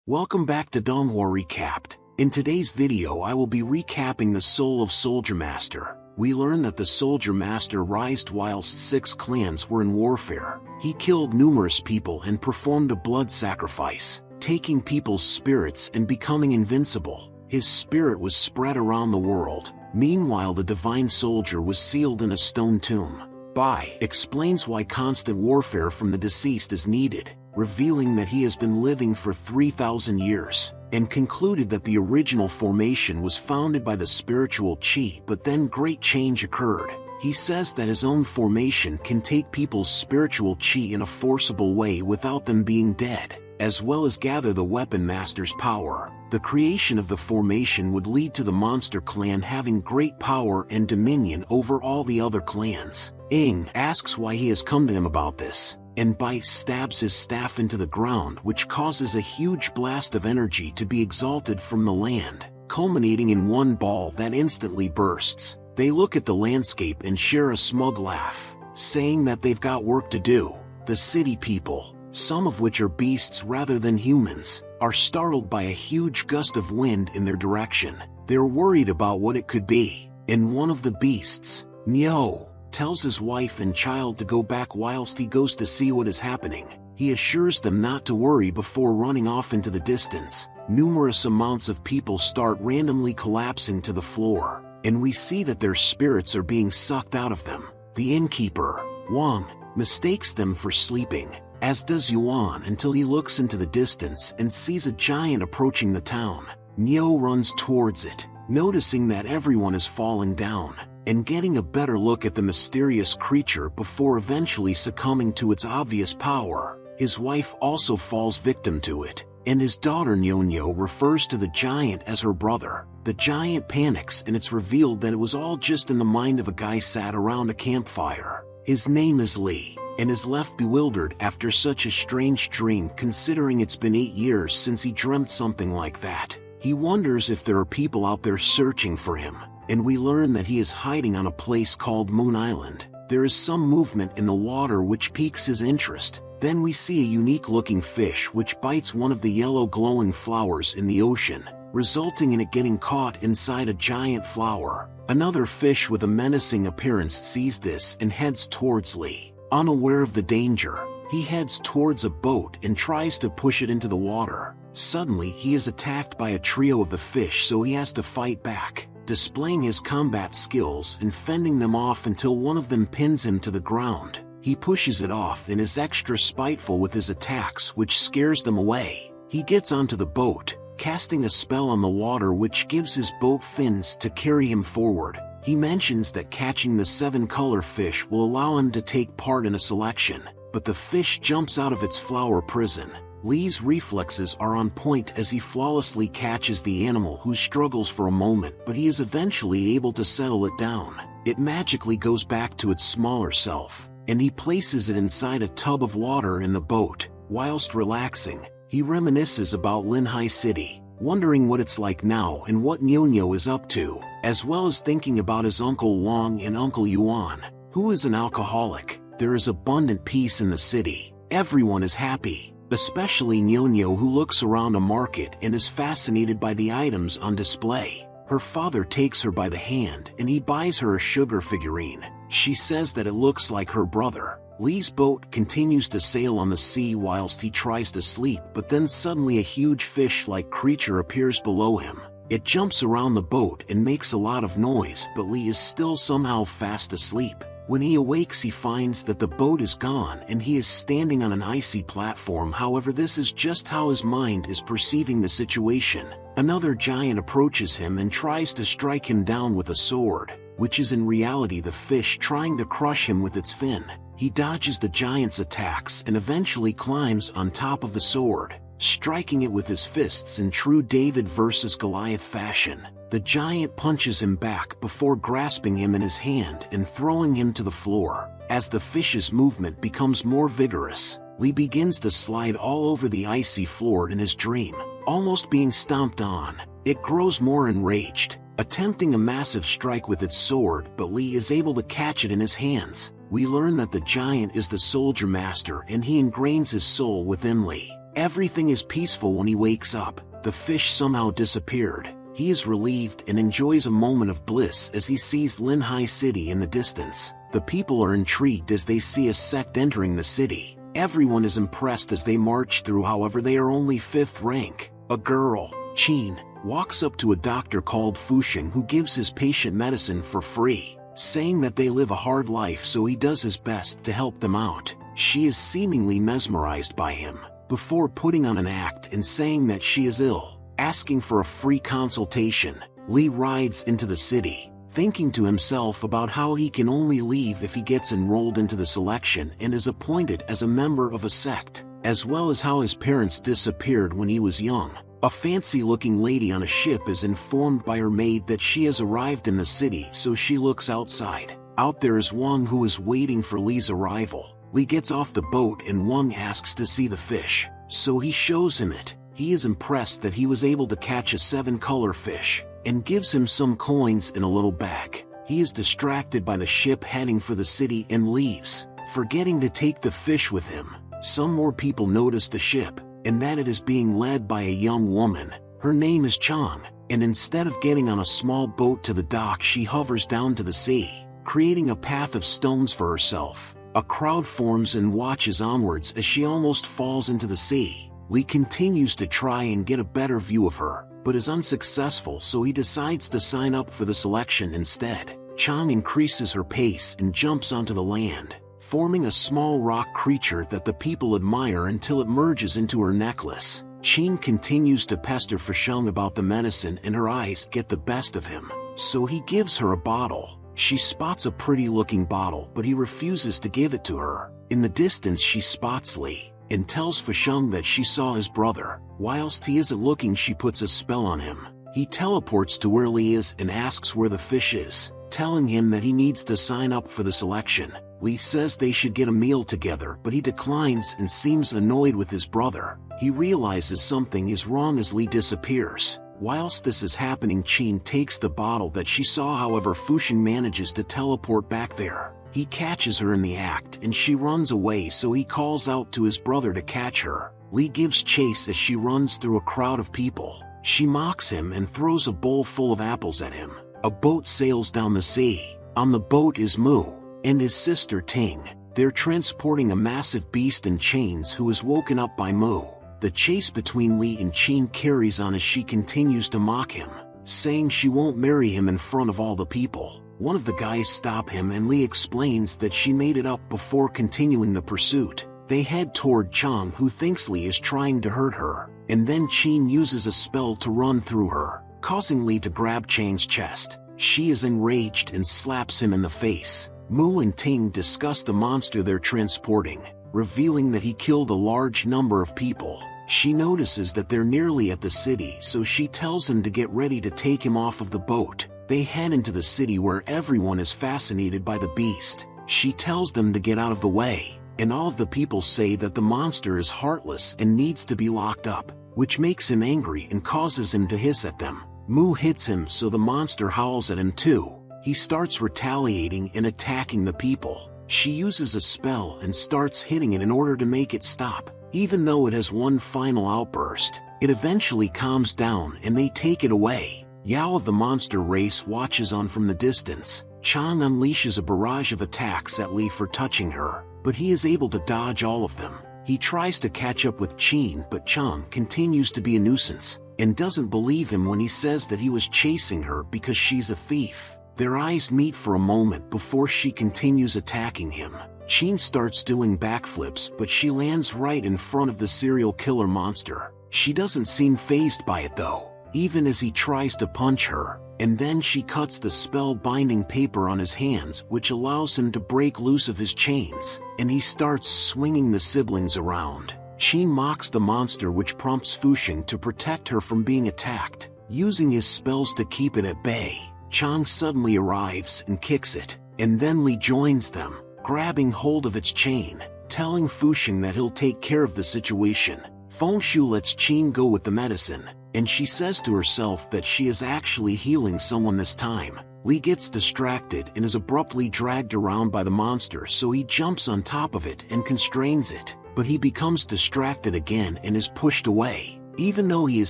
Welcome back to Donghua Recapped. In today's video I will be recapping the Soul of Soldier Master. We learn that the Soldier Master rised whilst 6 clans were in warfare. He killed numerous people and performed a blood sacrifice, taking people's spirits and becoming invincible. His spirit was spread around the world. Meanwhile, the divine soldier was sealed in a stone tomb. Bai explains why constant warfare from the deceased is needed, revealing that he has been living for 3,000 years, and concluded that the original formation was founded by the spiritual chi, but then great change occurred. He says that his own formation can take people's spiritual chi in a forcible way without them being dead, as well as gather the weapon master's power. The creation of the formation would lead to the monster clan having great power and dominion over all the other clans. Ing asks why he has come to him about this, and Bai stabs his staff into the ground, which causes a huge blast of energy to be exalted from the land, culminating in one ball that instantly bursts. They look at the landscape and share a smug laugh, saying that they've got work to do. The city people, some of which are beasts rather than humans, are startled by a huge gust of wind in their direction. They're worried about what it could be, and one of the beasts, Nyo, tells his wife and child to go back whilst he goes to see what is happening. He assures them not to worry before running off into the distance. Numerous amounts of people start randomly collapsing to the floor, and we see that their spirits are being sucked out of them. The innkeeper, Wang, mistakes them for sleeping, as does Yuan, until he looks into the distance and sees a giant approaching the town. Neo runs towards it, noticing that everyone is falling down, and getting a better look at the mysterious creature before eventually succumbing to its obvious power. His wife also falls victim to it, and his daughter Nyonyo refers to the giant as her brother. The giant panics, and it's revealed that it was all just in the mind of a guy sat around a campfire. His name is Lee, and is left bewildered after such a strange dream, considering it's been 8 years since he dreamt something like that. He wonders if there are people out there searching for him, and we learn that he is hiding on a place called Moon Island. There is some movement in the water which piques his interest. Then we see a unique-looking fish which bites one of the yellow glowing flowers in the ocean, resulting in it getting caught inside a giant flower. Another fish with a menacing appearance sees this and heads towards Lee. Unaware of the danger, he heads towards a boat and tries to push it into the water. Suddenly, he is attacked by a trio of the fish, so he has to fight back, displaying his combat skills and fending them off until one of them pins him to the ground. He pushes it off and is extra spiteful with his attacks, which scares them away. He gets onto the boat, casting a spell on the water which gives his boat fins to carry him forward. He mentions that catching the 7-color fish will allow him to take part in a selection, but the fish jumps out of its flower prison. Lee's reflexes are on point as he flawlessly catches the animal, who struggles for a moment, but he is eventually able to settle it down. It magically goes back to its smaller self, and he places it inside a tub of water in the boat. Whilst relaxing, he reminisces about Linhai City, wondering what it's like now and what Nyonyo is up to, as well as thinking about his Uncle Wang and Uncle Yuan, who is an alcoholic. There is abundant peace in the city. Everyone is happy, especially Nyonyo, who looks around a market and is fascinated by the items on display. Her father takes her by the hand and he buys her a sugar figurine. She says that it looks like her brother. Lee's boat continues to sail on the sea whilst he tries to sleep, but then suddenly a huge fish-like creature appears below him. It jumps around the boat and makes a lot of noise, but Lee is still somehow fast asleep. When he awakes, he finds that the boat is gone and he is standing on an icy platform. However, this is just how his mind is perceiving the situation. Another giant approaches him and tries to strike him down with a sword, which is in reality the fish trying to crush him with its fin. He dodges the giant's attacks and eventually climbs on top of the sword, striking it with his fists in true David versus Goliath fashion. The giant punches him back before grasping him in his hand and throwing him to the floor. As the fish's movement becomes more vigorous, Lee begins to slide all over the icy floor in his dream, almost being stomped on. It grows more enraged, attempting a massive strike with its sword, but Lee is able to catch it in his hands. We learn that the giant is the Soldier Master and he ingrains his soul within Lee. Everything is peaceful when he wakes up. The fish somehow disappeared. He is relieved and enjoys a moment of bliss as he sees Linhai City in the distance. The people are intrigued as they see a sect entering the city. Everyone is impressed as they march through, however they are only 5th rank. A girl, Qin, walks up to a doctor called Fusheng who gives his patient medicine for free, saying that they live a hard life, so he does his best to help them out. She is seemingly mesmerized by him, before putting on an act and saying that she is ill. Asking for a free consultation, Li rides into the city, thinking to himself about how he can only leave if he gets enrolled into the selection and is appointed as a member of a sect, as well as how his parents disappeared when he was young. A fancy-looking lady on a ship is informed by her maid that she has arrived in the city, so she looks outside. Out there is Wang, who is waiting for Li's arrival. Li gets off the boat and Wang asks to see the fish, so he shows him it. He is impressed that he was able to catch a 7-color fish, and gives him some coins in a little bag. He is distracted by the ship heading for the city and leaves, forgetting to take the fish with him. Some more people notice the ship, and that it is being led by a young woman. Her name is Chang, and instead of getting on a small boat to the dock, she hovers down to the sea, creating a path of stones for herself. A crowd forms and watches onwards as she almost falls into the sea. Li continues to try and get a better view of her, but is unsuccessful, so he decides to sign up for the selection instead. Chang increases her pace and jumps onto the land, forming a small rock creature that the people admire until it merges into her necklace. Qin continues to pester Fusheng about the medicine and her eyes get the best of him, so he gives her a bottle. She spots a pretty-looking bottle, but he refuses to give it to her. In the distance she spots Li, and tells Fusheng that she saw his brother. Whilst he isn't looking, she puts a spell on him. He teleports to where Li is and asks where the fish is, telling him that he needs to sign up for the selection. Li says they should get a meal together, but he declines and seems annoyed with his brother. He realizes something is wrong as Li disappears. Whilst this is happening, Qin takes the bottle that she saw, however Fusheng manages to teleport back there. He catches her in the act and she runs away, so he calls out to his brother to catch her. Li gives chase as she runs through a crowd of people. She mocks him and throws a bowl full of apples at him. A boat sails down the sea. On the boat is Mu and his sister Ting. They're transporting a massive beast in chains who is woken up by Mu. The chase between Li and Qin carries on as she continues to mock him, saying she won't marry him in front of all the people. One of the guys stop him and Li explains that she made it up before continuing the pursuit. They head toward Chang, who thinks Li is trying to hurt her, and then Qin uses a spell to run through her, causing Li to grab Chang's chest. She is enraged and slaps him in the face. Mu and Ting discuss the monster they're transporting, revealing that he killed a large number of people. She notices that they're nearly at the city, so she tells him to get ready to take him off of the boat. They head into the city where everyone is fascinated by the beast. She tells them to get out of the way, and all of the people say that the monster is heartless and needs to be locked up, which makes him angry and causes him to hiss at them. Mu hits him, so the monster howls at him too. He starts retaliating and attacking the people. She uses a spell and starts hitting it in order to make it stop. Even though it has one final outburst, it eventually calms down and they take it away. Yao of the monster race watches on from the distance. Chang unleashes a barrage of attacks at Li for touching her, but he is able to dodge all of them. He tries to catch up with Qin, but Chang continues to be a nuisance, and doesn't believe him when he says that he was chasing her because she's a thief. Their eyes meet for a moment before she continues attacking him. Qin starts doing backflips, but she lands right in front of the serial killer monster. She doesn't seem fazed by it though, even as he tries to punch her, and then she cuts the spell-binding paper on his hands, which allows him to break loose of his chains, and he starts swinging the siblings around. Qin mocks the monster, which prompts Fusheng to protect her from being attacked, using his spells to keep it at bay. Chang suddenly arrives and kicks it, and then Li joins them, grabbing hold of its chain, telling Fusheng that he'll take care of the situation. Fengshu lets Qin go with the medicine, and she says to herself that she is actually healing someone this time. Li gets distracted and is abruptly dragged around by the monster, so he jumps on top of it and constrains it. but he becomes distracted again and is pushed away. Even though he is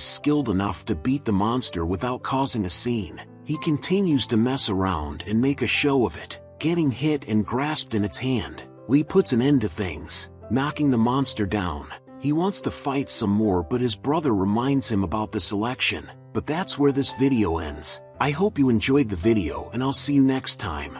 skilled enough to beat the monster without causing a scene, he continues to mess around and make a show of it, getting hit and grasped in its hand. Lee puts an end to things, knocking the monster down. He wants to fight some more, but his brother reminds him about the selection. But that's where this video ends. I hope you enjoyed the video, and I'll see you next time.